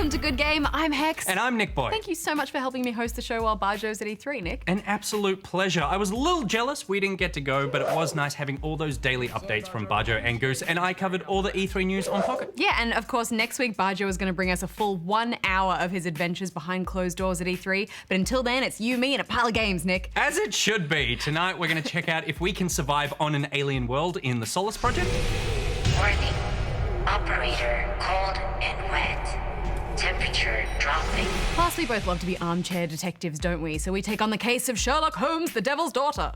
Welcome to Good Game. I'm Hex. And I'm NichBoy. Thank you so much for helping me host the show while Bajo's at E3, Nick. An absolute pleasure. I was a little jealous we didn't get to go, but it was nice having all those daily updates from Bajo and Goose, and I covered all the E3 news on Pocket. Yeah, and of course, next week Bajo is going to bring us a full 1 hour of his adventures behind closed doors at E3. But until then, it's you, me, and a pile of games, Nick. As it should be. Tonight, we're going to check out if we can survive on an alien world in the Solus Project. Warning. Operator cold and wet. Temperature dropping. Plus, we both love to be armchair detectives, don't we? So we take on the case of Sherlock Holmes, the Devil's Daughter.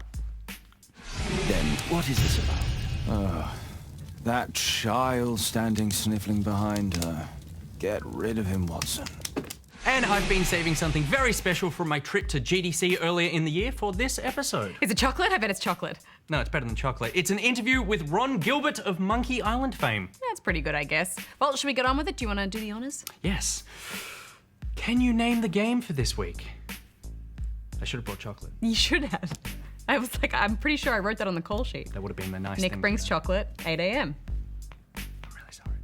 Then what is this about? That child standing sniffling behind her. Get rid of him, Watson. And I've been saving something very special from my trip to GDC earlier in the year for this episode. Is it chocolate? I bet it's chocolate. No, it's better than chocolate. It's an interview with Ron Gilbert of Monkey Island fame. That's pretty good, I guess. Well, should we get on with it? Do you want to do the honors? Yes. Can you name the game for this week? I should have brought chocolate. You should have. I was like, I'm pretty sure I wrote that on the call sheet. That would have been the nice Nick thing. brings chocolate, 8 a.m. I'm really sorry.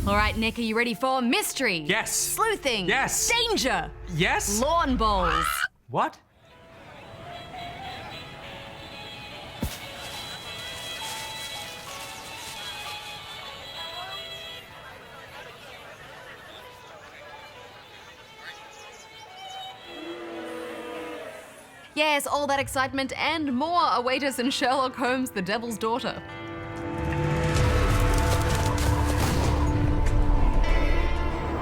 All right, Nick, are you ready for mystery? Yes. Sleuthing. Yes. Danger. Yes? Lawn bowls. What? Yes, all that excitement and more await us in Sherlock Holmes, the Devil's Daughter.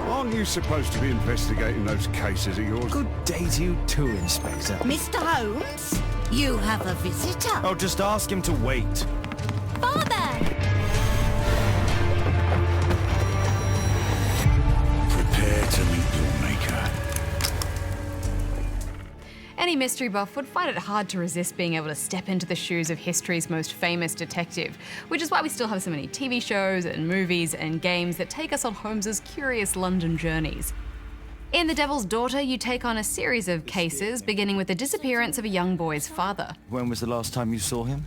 Aren't you supposed to be investigating those cases of yours? Good day to you too, Inspector. Mr. Holmes, you have a visitor. Oh, just ask him to wait. Father! Prepare to meet your maker. Any mystery buff would find it hard to resist being able to step into the shoes of history's most famous detective, which is why we still have so many TV shows and movies and games that take us on Holmes's curious London journeys. In The Devil's Daughter, you take on a series of cases, beginning with the disappearance of a young boy's father. When was the last time you saw him?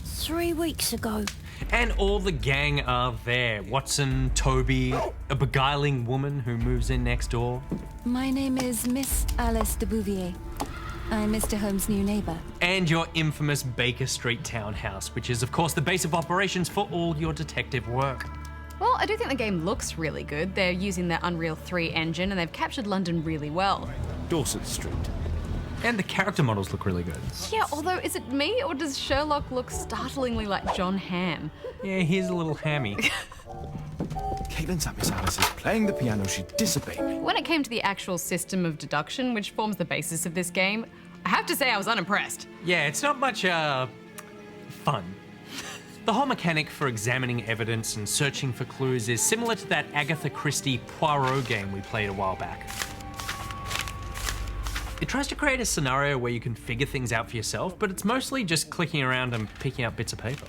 3 weeks ago. And all the gang are there. Watson, Toby, a beguiling woman who moves in next door. My name is Miss Alice de Bouvier. I'm Mr. Holmes' new neighbour. And your infamous Baker Street townhouse, which is, of course, the base of operations for all your detective work. Well, I do think the game looks really good. They're using their Unreal 3 engine and they've captured London really well. Dorset Street. And the character models look really good. Yeah, although is it me or does Sherlock look startlingly like John Hamm? Yeah, he's a little hammy. Caitlin's at Miss Alice's playing the piano. She disobeyed me. When it came to the actual system of deduction, which forms the basis of this game, I have to say I was unimpressed. Yeah, it's not much, fun. The whole mechanic for examining evidence and searching for clues is similar to that Agatha Christie Poirot game we played a while back. It tries to create a scenario where you can figure things out for yourself, but it's mostly just clicking around and picking out bits of paper.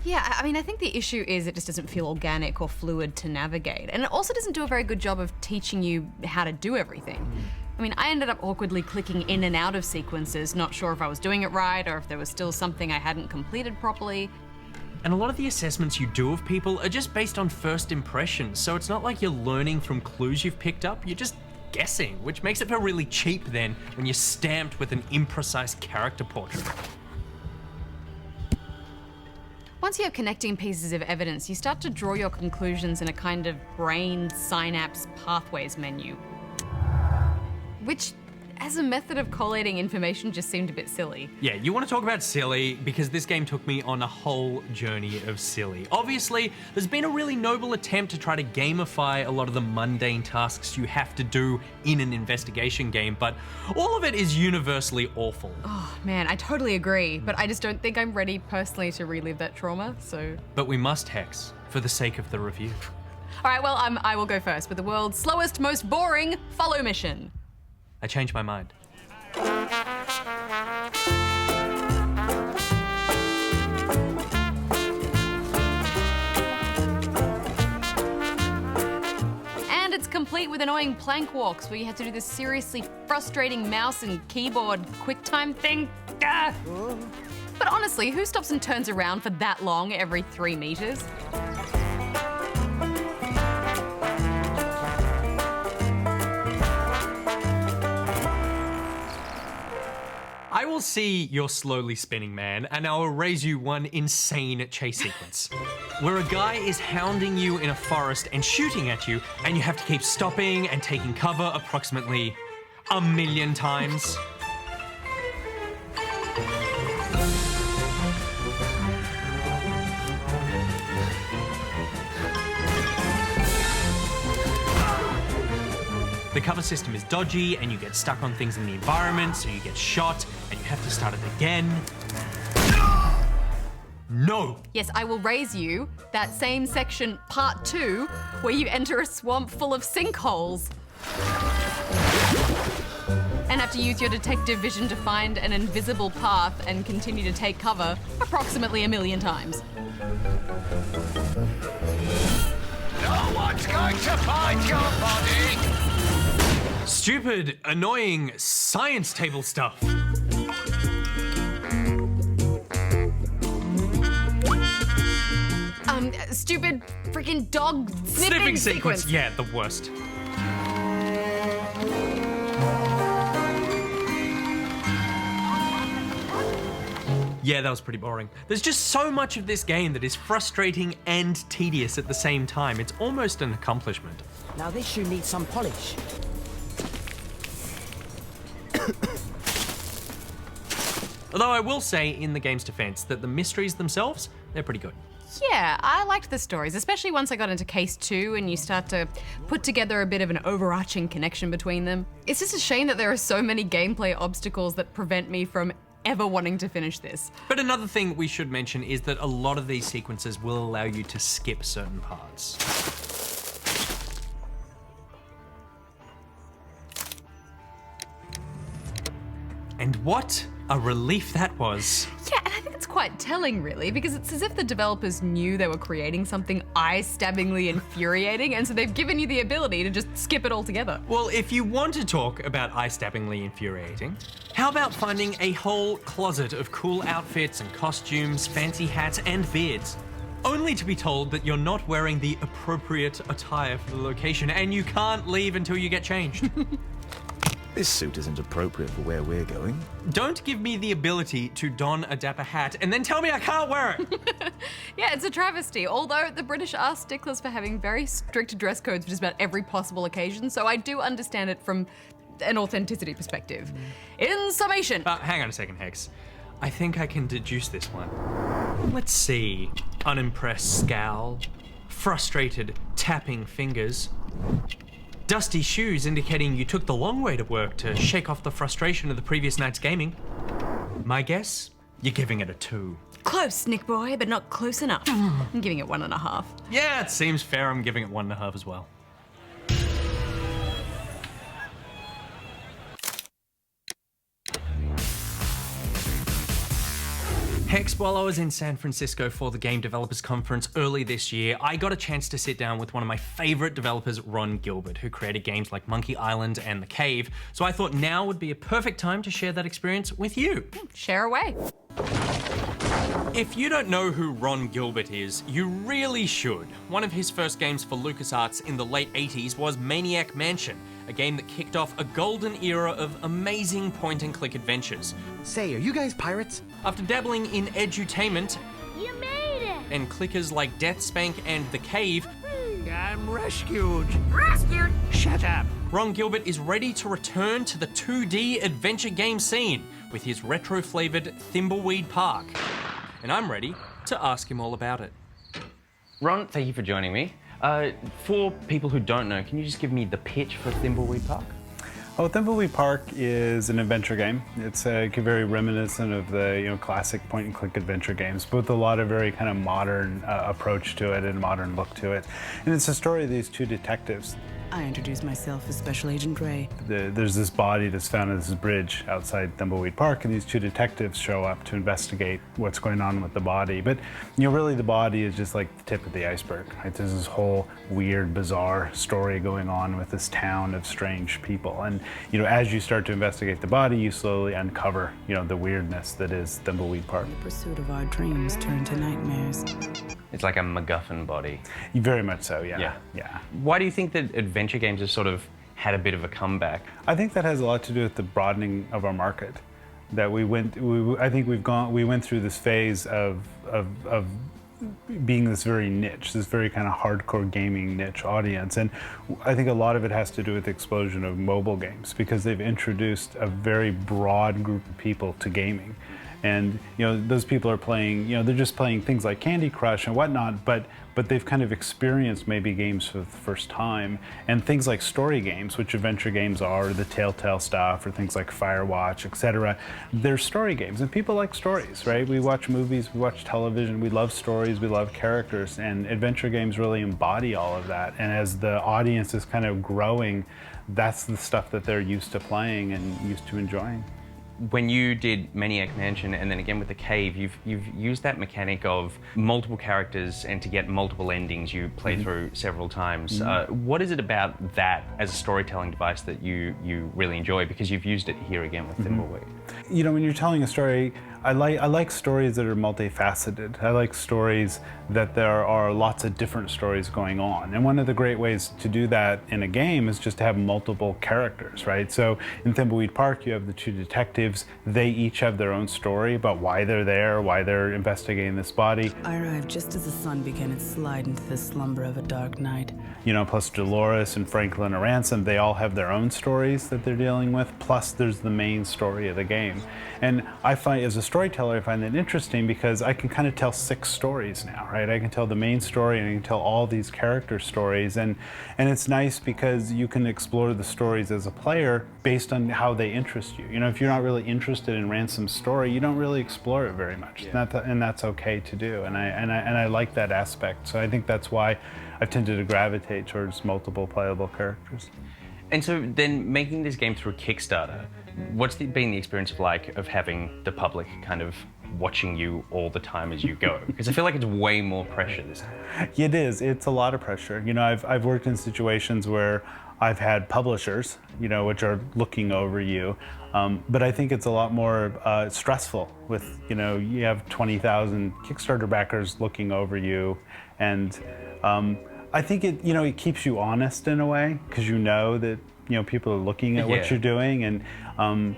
Yeah, I mean, I think the issue is it just doesn't feel organic or fluid to navigate. And it also doesn't do a very good job of teaching you how to do everything. I mean, I ended up awkwardly clicking in and out of sequences, not sure if I was doing it right or if there was still something I hadn't completed properly. And a lot of the assessments you do of people are just based on first impressions, so it's not like you're learning from clues you've picked up, you're just guessing, which makes it feel really cheap then when you're stamped with an imprecise character portrait. Once you have connecting pieces of evidence, you start to draw your conclusions in a kind of brain synapse pathways menu, which as a method of collating information just seemed a bit silly. Yeah, you want to talk about silly because this game took me on a whole journey of silly. Obviously, there's been a really noble attempt to try to gamify a lot of the mundane tasks you have to do in an investigation game, but all of it is universally awful. Oh man, I totally agree, but I just don't think I'm ready personally to relive that trauma, so... But we must, Hex, for the sake of the review. All right, well, I will go first with the world's slowest, most boring follow mission. I changed my mind. And it's complete complete with annoying plank walks where you had to do this seriously frustrating mouse and keyboard QuickTime thing. Ah. But honestly, who stops and turns around for that long every 3 meters? I will see your slowly spinning man, and I will raise you one insane chase sequence where a guy is hounding you in a forest and shooting at you, and you have to keep stopping and taking cover approximately 1,000,000 times. The cover system is dodgy and you get stuck on things in the environment, so you get shot and you have to start it again. No! Yes, I will raise you that same section, part 2, where you enter a swamp full of sinkholes. And have to use your detective vision to find an invisible path and continue to take cover approximately 1,000,000 times. No one's going to find your body! Stupid, annoying science table stuff. Stupid freaking dog sniffing sequence. Yeah, the worst. Yeah, that was pretty boring. There's just so much of this game that is frustrating and tedious at the same time. It's almost an accomplishment. Now this shoe needs some polish. Although I will say, in the game's defense, that the mysteries themselves, they're pretty good. Yeah, I liked the stories, especially once I got into case 2 and you start to put together a bit of an overarching connection between them. It's just a shame that there are so many gameplay obstacles that prevent me from ever wanting to finish this. But another thing we should mention is that a lot of these sequences will allow you to skip certain parts. And what a relief that was. Yeah, and I think it's quite telling, really, because it's as if the developers knew they were creating something eye-stabbingly infuriating, and so they've given you the ability to just skip it altogether. Well, if you want to talk about eye-stabbingly infuriating, how about finding a whole closet of cool outfits and costumes, fancy hats and beards, only to be told that you're not wearing the appropriate attire for the location and you can't leave until you get changed. This suit isn't appropriate for where we're going. Don't give me the ability to don a dapper hat and then tell me I can't wear it. Yeah, it's a travesty, although the British are sticklers for having very strict dress codes for just about every possible occasion, so I do understand it from an authenticity perspective. In summation. Hang on a second, Hex. I think I can deduce this one. Let's see. Unimpressed scowl. Frustrated tapping fingers. Dusty shoes indicating you took the long way to work to shake off the frustration of the previous night's gaming. My guess? You're giving it a 2. Close, NichBoy, but not close enough. I'm giving it 1.5. Yeah, it seems fair. I'm giving it 1.5 as well. Hex, while I was in San Francisco for the Game Developers Conference early this year, I got a chance to sit down with one of my favorite developers, Ron Gilbert, who created games like Monkey Island and The Cave, so I thought now would be a perfect time to share that experience with you. Share away. If you don't know who Ron Gilbert is, you really should. One of his first games for LucasArts in the late 80s was Maniac Mansion, a game that kicked off a golden era of amazing point-and-click adventures. Say, are you guys pirates? After dabbling in edutainment You made it! and clickers like Death Spank and The Cave, I'm rescued. Rescued! Shut up. Ron Gilbert is ready to return to the 2D adventure game scene with his retro-flavored Thimbleweed Park. And I'm ready to ask him all about it. Ron, thank you for joining me. For people who don't know, can you just give me the pitch for Thimbleweed Park? Oh, Thimbleweed Park is an adventure game. It's very reminiscent of the classic point-and-click adventure games, but with a lot of very kind of modern approach to it and modern look to it. And it's a story of these two detectives. I introduced myself as Special Agent Gray. There's this body that's found on this bridge outside Thimbleweed Park, and these two detectives show up to investigate what's going on with the body. But, really the body is just like the tip of the iceberg, right? There's this whole weird, bizarre story going on with this town of strange people. And, as you start to investigate the body, you slowly uncover, the weirdness that is Thimbleweed Park. The pursuit of our dreams turned to nightmares. It's like a MacGuffin body. Very much so, yeah. Why do you think that adventure games have sort of had a bit of a comeback? I think that has a lot to do with the broadening of our market. That we went through this phase of being this very niche, this very kind of hardcore gaming niche audience. And I think a lot of it has to do with the explosion of mobile games, because they've introduced a very broad group of people to gaming. And those people are playing, they're just playing things like Candy Crush and whatnot, but they've kind of experienced maybe games for the first time. And things like story games, which adventure games are, the Telltale stuff, or things like Firewatch, etc. They're story games, and people like stories, right? We watch movies, we watch television, we love stories, we love characters, and adventure games really embody all of that. And as the audience is kind of growing, that's the stuff that they're used to playing and used to enjoying. When you did Maniac Mansion and then again with The Cave, you've used that mechanic of multiple characters, and to get multiple endings you play through several times. What is it about that as a storytelling device that you really enjoy? Because you've used it here again with Thimbleweed. When you're telling a story, I like stories that are multifaceted. I like stories that there are lots of different stories going on. And one of the great ways to do that in a game is just to have multiple characters, right? So in Thimbleweed Park, you have the two detectives. They each have their own story about why they're there, why they're investigating this body. I arrived just as the sun began its slide into the slumber of a dark night. Plus Dolores and Franklin and Ransom, they all have their own stories that they're dealing with, plus there's the main story of the game. And I find, as a storyteller, I find that interesting because I can kind of tell 6 stories now, right? I can tell the main story and I can tell all these character stories, and it's nice because you can explore the stories as a player based on how they interest you. If you're not really interested in Ransom's story, you don't really explore it very much, and that's okay to do. And I like that aspect. So I think that's why I've tended to gravitate towards multiple playable characters. And so then making this game through Kickstarter, what's been the experience of having the public kind of watching you all the time as you go? Because I feel like it's way more pressure this time. It is. It's a lot of pressure. I've worked in situations where I've had publishers, which are looking over you. But I think it's a lot more stressful with, you have 20,000 Kickstarter backers looking over you. And I think it keeps you honest in a way, because that people are looking at what you're doing, and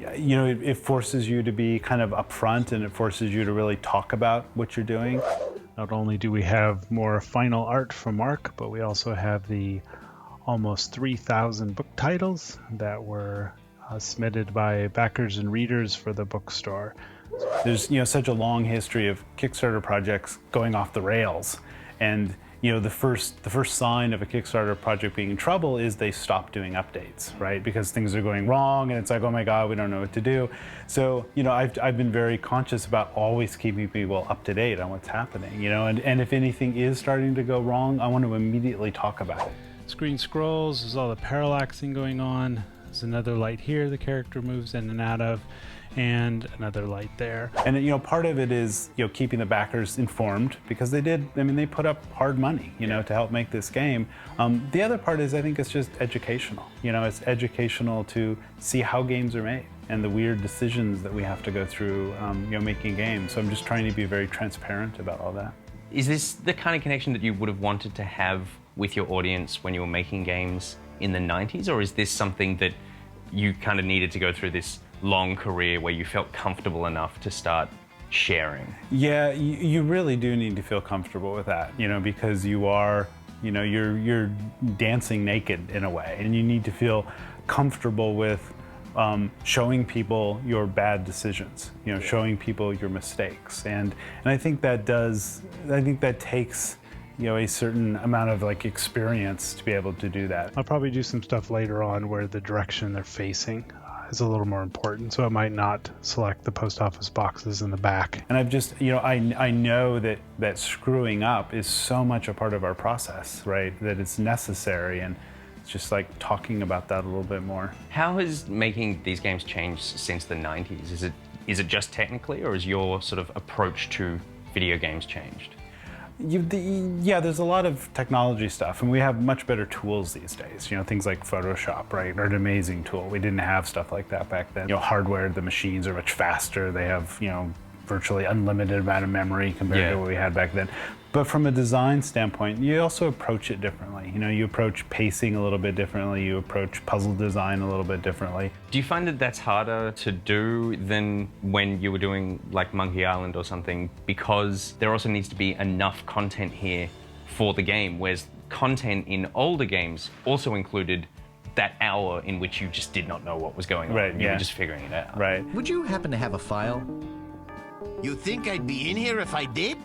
it forces you to be kind of upfront, and it forces you to really talk about what you're doing. Not only do we have more final art from Mark, but we also have the almost 3,000 book titles that were submitted by backers and readers for the bookstore. There's such a long history of Kickstarter projects going off the rails, and the first sign of a Kickstarter project being in trouble is they stop doing updates, right? Because things are going wrong, and it's like, oh my God, we don't know what to do. So, I've been very conscious about always keeping people up to date on what's happening, and if anything is starting to go wrong, I want to immediately talk about it. Screen scrolls, there's all the parallaxing going on. There's another light here the character moves in and out of, and another light there. And part of it is keeping the backers informed, because they put up hard money to help make this game. The other part is, I think it's just educational. It's educational to see how games are made and the weird decisions that we have to go through making games. So I'm just trying to be very transparent about all that. Is this the kind of connection that you would have wanted to have with your audience when you were making games in the 90s, or is this something that you kind of needed to go through this long career where you felt comfortable enough to start sharing? Yeah, you really do need to feel comfortable with that, because you are, you're dancing naked in a way, and you need to feel comfortable with showing people your bad decisions, showing people your mistakes, and I think that takes a certain amount of experience to be able to do that. I'll probably do some stuff later on where the direction they're facing is a little more important, so I might not select the post office boxes in the back. And I've just, I know that screwing up is so much a part of our process, right? That it's necessary, and just like talking about that a little bit more. How has making these games changed since the 90s? Is it just technically, or is your sort of approach to video games changed? Yeah, there's a lot of technology stuff, and we have much better tools these days. You know, things like Photoshop, right, are an amazing tool. We didn't have stuff like that back then. You know, hardware, the machines are much faster. They have, you know, virtually unlimited amount of memory compared to what we had back then. But from a design standpoint, you also approach it differently. You know, you approach pacing a little bit differently. You approach puzzle design a little bit differently. Do you find that that's harder to do than when you were doing like Monkey Island or something? Because there also needs to be enough content here for the game, whereas content in older games also included that hour in which you just did not know what was going on. Right, You were just figuring it out. Right. Would you happen to have a file? You think I'd be in here if I did?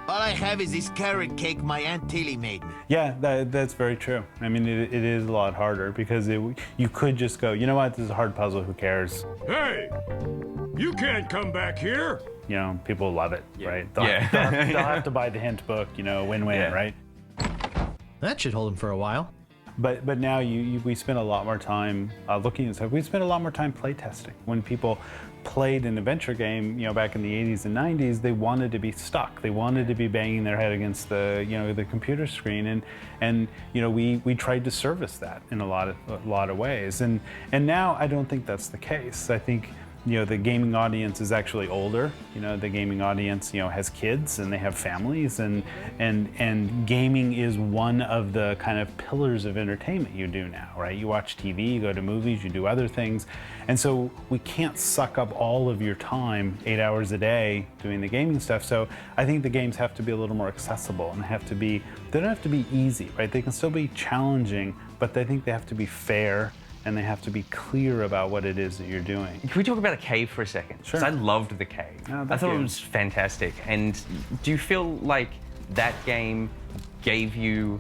All I have is this carrot cake my Aunt Tilly made me. Yeah, that's very true. I mean, it is a lot harder because you could just go, you know what, this is a hard puzzle, who cares? Hey, you can't come back here. You know, people love it, right? They'll have to buy the hint book, you know, win-win, right? That should hold them for a while. But now we spend a lot more time looking at stuff. We spend a lot more time playtesting. When people played an adventure game, you know, back in the 80s and 90s, they wanted to be stuck. They wanted to be banging their head against the, you know, the computer screen, and you know, we tried to service that in a lot of ways. And now I don't think that's the case. I think, you know, the gaming audience is actually older. You know, the gaming audience, you know, has kids and they have families, and gaming is one of the kind of pillars of entertainment you do now, right? You watch TV, you go to movies, you do other things. And so we can't suck up all of your time 8 hours a day doing the gaming stuff. So I think the games have to be a little more accessible, and they don't have to be easy, right? They can still be challenging, but I think they have to be fair, and they have to be clear about what it is that you're doing. Can we talk about the cave for a second? Sure. Because I loved the cave. Oh, I thought it was fantastic. And do you feel like that game gave you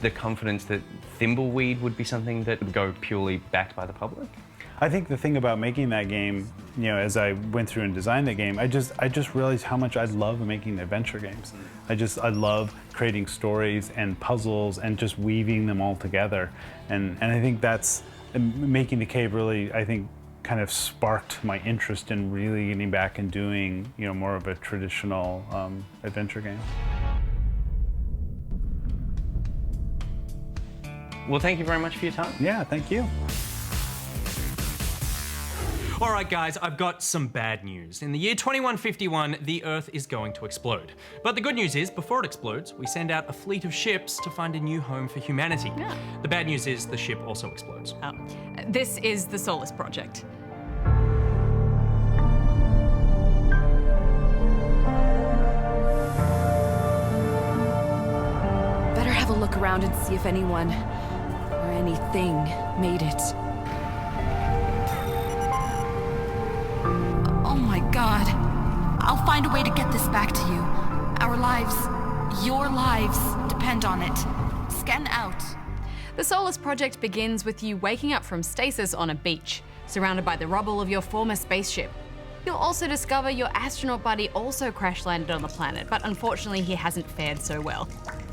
the confidence that Thimbleweed would be something that would go purely backed by the public? I think the thing about making that game, you know, as I went through and designed the game, I just realized how much I love making adventure games. I love creating stories and puzzles and just weaving them all together. And I think that's making the cave really, I think, kind of sparked my interest in really getting back and doing, you know, more of a traditional adventure game. Well, thank you very much for your time. Yeah, thank you. All right, guys, I've got some bad news. In the year 2151, the Earth is going to explode. But the good news is, before it explodes, we send out a fleet of ships to find a new home for humanity. Yeah. The bad news is the ship also explodes. Oh. This is the Solus Project. Better have a look around and see if anyone or anything made it. Oh my God. I'll find a way to get this back to you. Our lives, your lives, depend on it. Scan out. The Solus Project begins with you waking up from stasis on a beach, surrounded by the rubble of your former spaceship. You'll also discover your astronaut buddy also crash landed on the planet, but unfortunately he hasn't fared so well.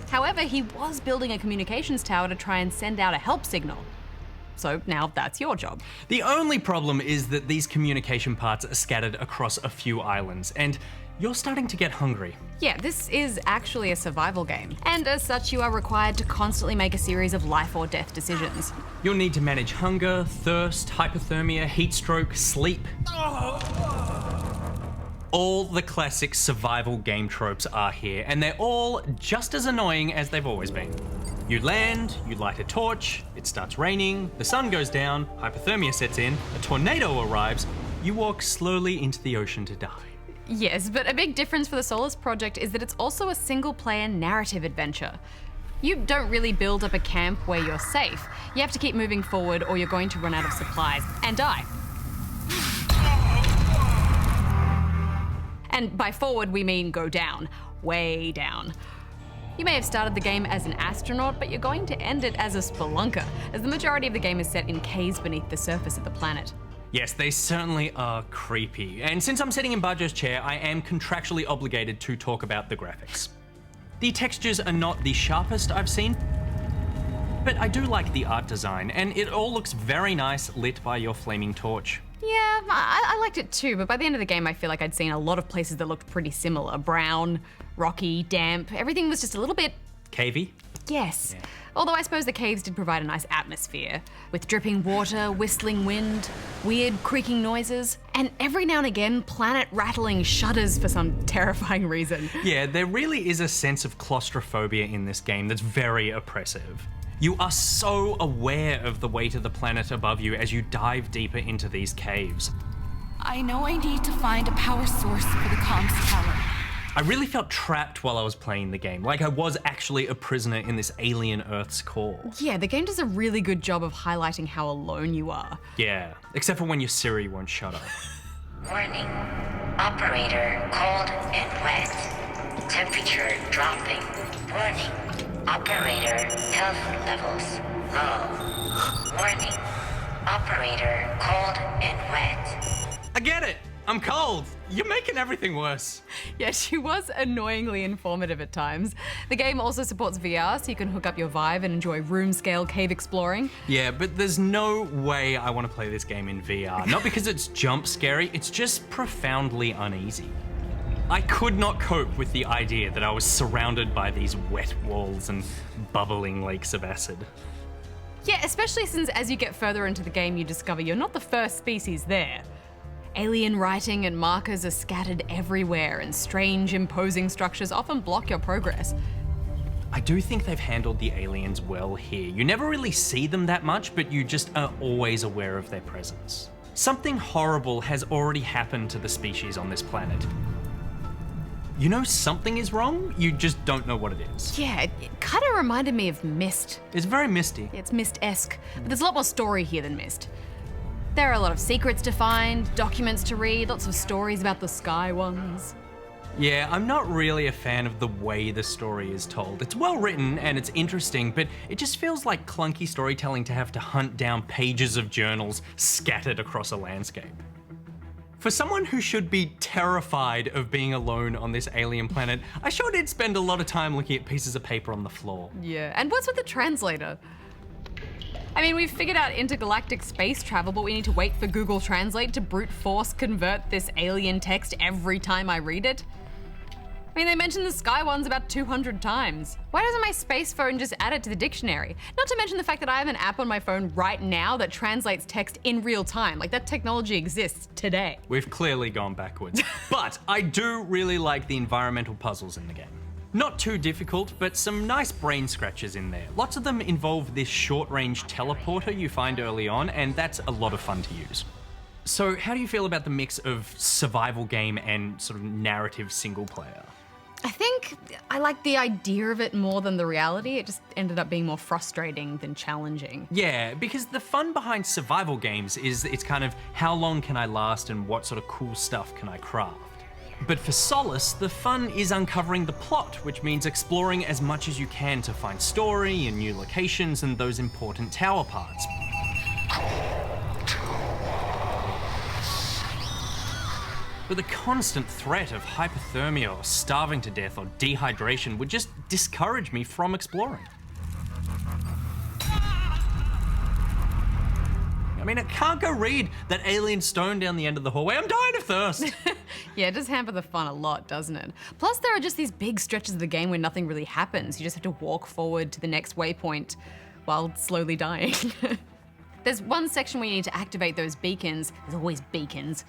However, he was building a communications tower to try and send out a help signal. So now that's your job. The only problem is that these communication parts are scattered across a few islands, and you're starting to get hungry. Yeah, this is actually a survival game, and as such you are required to constantly make a series of life or death decisions. You'll need to manage hunger, thirst, hypothermia, heat stroke, sleep. All the classic survival game tropes are here, and they're all just as annoying as they've always been. You land, you light a torch, it starts raining, the sun goes down, hypothermia sets in, a tornado arrives, you walk slowly into the ocean to die. Yes, but a big difference for the Solus Project is that it's also a single-player narrative adventure. You don't really build up a camp where you're safe. You have to keep moving forward or you're going to run out of supplies and die. And by forward, we mean go down, way down. You may have started the game as an astronaut, but you're going to end it as a spelunker, as the majority of the game is set in caves beneath the surface of the planet. Yes, they certainly are creepy. And since I'm sitting in Bajo's chair, I am contractually obligated to talk about the graphics. The textures are not the sharpest I've seen, but I do like the art design, and it all looks very nice lit by your flaming torch. Yeah, I liked it too, but by the end of the game I feel like I'd seen a lot of places that looked pretty similar. Brown, rocky, damp, everything was just a little bit... Cavey? Yes. Yeah. Although I suppose the caves did provide a nice atmosphere, with dripping water, whistling wind, weird creaking noises, and every now and again planet-rattling shudders for some terrifying reason. Yeah, there really is a sense of claustrophobia in this game that's very oppressive. You are so aware of the weight of the planet above you as you dive deeper into these caves. I know I need to find a power source for the comms tower. I really felt trapped while I was playing the game, like I was actually a prisoner in this alien Earth's core. Yeah, the game does a really good job of highlighting how alone you are. Yeah, except for when your Siri won't shut up. Warning. Operator cold and wet. Temperature dropping. Warning. Operator health levels low. Warning. Operator cold and wet. I get it! I'm cold! You're making everything worse. Yeah, she was annoyingly informative at times. The game also supports VR, so you can hook up your Vive and enjoy room-scale cave exploring. Yeah, but there's no way I want to play this game in VR. Not because it's jump scary, it's just profoundly uneasy. I could not cope with the idea that I was surrounded by these wet walls and bubbling lakes of acid. Yeah, especially since as you get further into the game, you discover you're not the first species there. Alien writing and markers are scattered everywhere, and strange, imposing structures often block your progress. I do think they've handled the aliens well here. You never really see them that much, but you just are always aware of their presence. Something horrible has already happened to the species on this planet. You know something is wrong, you just don't know what it is. Yeah, it kind of reminded me of Myst. It's very misty. It's Myst-esque, but there's a lot more story here than Myst. There are a lot of secrets to find, documents to read, lots of stories about the Sky Ones. Yeah, I'm not really a fan of the way the story is told. It's well written and it's interesting, but it just feels like clunky storytelling to have to hunt down pages of journals scattered across a landscape. For someone who should be terrified of being alone on this alien planet, I sure did spend a lot of time looking at pieces of paper on the floor. Yeah, and what's with the translator? I mean, we've figured out intergalactic space travel, but we need to wait for Google Translate to brute force convert this alien text every time I read it. I mean, they mentioned the Sky Ones about 200 times. Why doesn't my space phone just add it to the dictionary? Not to mention the fact that I have an app on my phone right now that translates text in real time. Like, that technology exists today. We've clearly gone backwards. But I do really like the environmental puzzles in the game. Not too difficult, but some nice brain scratches in there. Lots of them involve this short-range teleporter you find early on, and that's a lot of fun to use. So how do you feel about the mix of survival game and sort of narrative single player? I think I like the idea of it more than the reality. It just ended up being more frustrating than challenging. Yeah, because the fun behind survival games is it's kind of how long can I last and what sort of cool stuff can I craft. But for Solus, the fun is uncovering the plot, which means exploring as much as you can to find story and new locations and those important tower parts. But the constant threat of hypothermia or starving to death or dehydration would just discourage me from exploring. I mean, I can't go read that alien stone down the end of the hallway. I'm dying of thirst. Yeah, it does hamper the fun a lot, doesn't it? Plus, there are just these big stretches of the game where nothing really happens. You just have to walk forward to the next waypoint while slowly dying. There's one section where you need to activate those beacons. There's always beacons.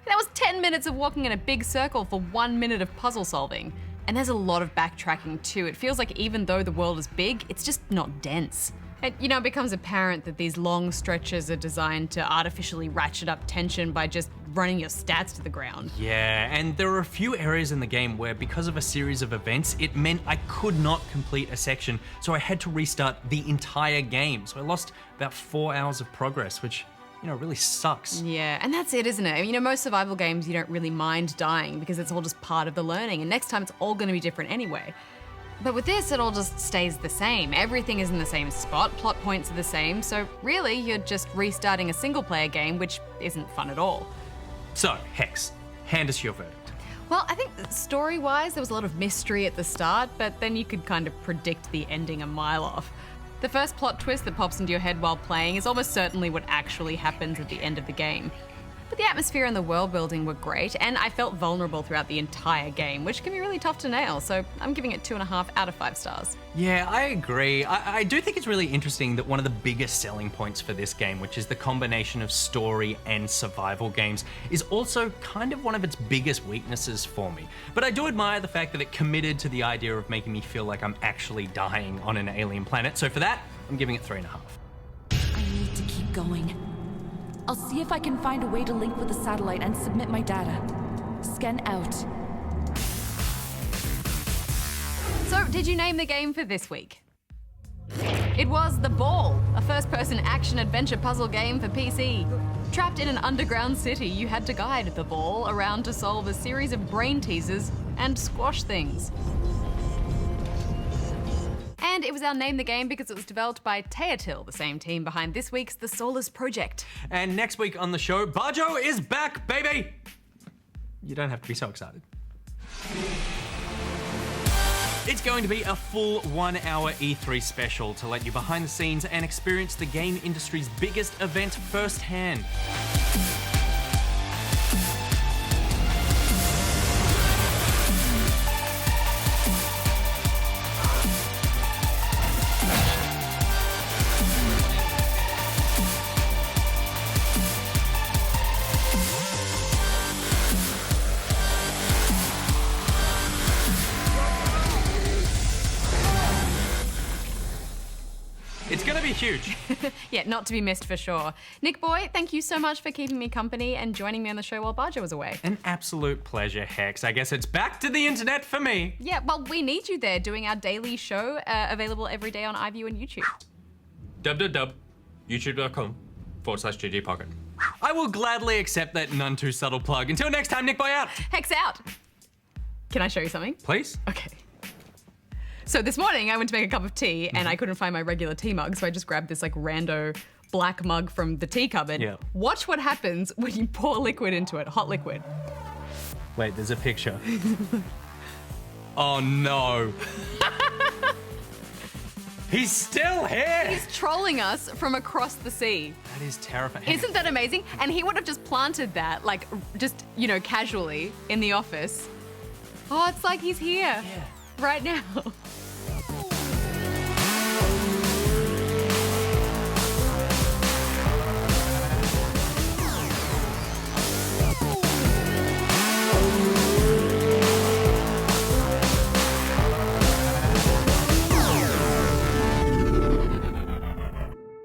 That was 10 minutes of walking in a big circle for 1 minute of puzzle solving. And there's a lot of backtracking too. It feels like even though the world is big, it's just not dense. And, you know, it becomes apparent that these long stretches are designed to artificially ratchet up tension by just running your stats to the ground. Yeah, and there are a few areas in the game where because of a series of events, it meant I could not complete a section, so I had to restart the entire game. So I lost about 4 hours of progress, which, you know, really sucks. Yeah, and that's it, isn't it? You know, most survival games, you don't really mind dying because it's all just part of the learning, and next time it's all going to be different anyway. But with this, it all just stays the same. Everything is in the same spot, plot points are the same, so really, you're just restarting a single-player game, which isn't fun at all. So, Hex, hand us your verdict. Well, I think story-wise, there was a lot of mystery at the start, but then you could kind of predict the ending a mile off. The first plot twist that pops into your head while playing is almost certainly what actually happens at the end of the game. But the atmosphere and the world building were great, and I felt vulnerable throughout the entire game, which can be really tough to nail, so I'm giving it 2.5 out of 5 stars. Yeah, I agree. I do think it's really interesting that one of the biggest selling points for this game, which is the combination of story and survival games, is also kind of one of its biggest weaknesses for me. But I do admire the fact that it committed to the idea of making me feel like I'm actually dying on an alien planet, so for that, I'm giving it 3.5. I need to keep going. I'll see if I can find a way to link with the satellite and submit my data. Scan out. So, did you name the game for this week? It was The Ball, a first-person action-adventure puzzle game for PC. Trapped in an underground city, you had to guide the ball around to solve a series of brain teasers and squash things. And it was our Name the Game because it was developed by Teotihuacan, the same team behind this week's The Solus Project. And next week on the show, Bajo is back, baby! You don't have to be so excited. It's going to be a full 1-hour E3 special to let you behind the scenes and experience the game industry's biggest event firsthand. It's going to be huge. Yeah, not to be missed for sure. NichBoy, thank you so much for keeping me company and joining me on the show while Bajo was away. An absolute pleasure, Hex. I guess it's back to the internet for me. Yeah, well, we need you there doing our daily show, available every day on iView and YouTube. youtube.com/GG Pocket. I will gladly accept that none too subtle plug. Until next time, NichBoy out. Hex out. Can I show you something? Please. Okay. So this morning I went to make a cup of tea and I couldn't find my regular tea mug, so I just grabbed this like rando black mug from the tea cupboard. Yeah. Watch what happens when you pour liquid into it, hot liquid. Wait, there's a picture. Oh no. He's still here! He's trolling us from across the sea. That is terrifying. Isn't that amazing? And he would have just planted that, like, just, you know, casually in the office. Oh, it's like he's here right now.